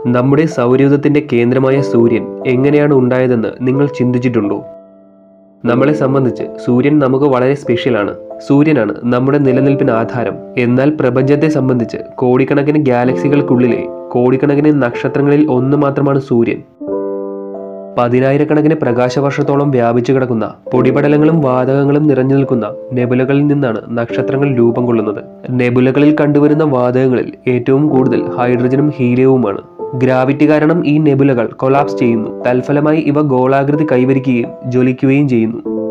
നമ്മുടെ സൗരയൂഥത്തിന്റെ കേന്ദ്രമായ സൂര്യൻ എങ്ങനെയാണ് ഉണ്ടായതെന്ന് നിങ്ങൾ ചിന്തിച്ചിട്ടുണ്ടോ? നമ്മളെ സംബന്ധിച്ച് സൂര്യൻ നമുക്ക് വളരെ സ്പെഷ്യലാണ്. സൂര്യനാണ് നമ്മുടെ നിലനിൽപ്പിന് ആധാരം. എന്നാൽ പ്രപഞ്ചത്തെ സംബന്ധിച്ച് കോടിക്കണക്കിന് ഗാലക്സികൾക്കുള്ളിലെ കോടിക്കണക്കിന് നക്ഷത്രങ്ങളിൽ ഒന്ന് മാത്രമാണ് സൂര്യൻ. പതിനായിരക്കണക്കിന് പ്രകാശവർഷത്തോളം വ്യാപിച്ചു കിടക്കുന്ന പൊടിപടലങ്ങളും വാതകങ്ങളും നിറഞ്ഞു നിൽക്കുന്ന നെബുലകളിൽ നിന്നാണ് നക്ഷത്രങ്ങൾ രൂപം കൊള്ളുന്നത്. നെബുലകളിൽ കണ്ടുവരുന്ന വാതകങ്ങളിൽ ഏറ്റവും കൂടുതൽ ഹൈഡ്രജനും ഹീലിയവുമാണ്. ഗ്രാവിറ്റി കാരണം ഈ നെബുലകൾ കൊളാപ്സ് ചെയ്യുന്നു. തൽഫലമായി ഇവ ഗോളാകൃതി കൈവരിക്കുകയും ജ്വലിക്കുകയും ചെയ്യുന്നു.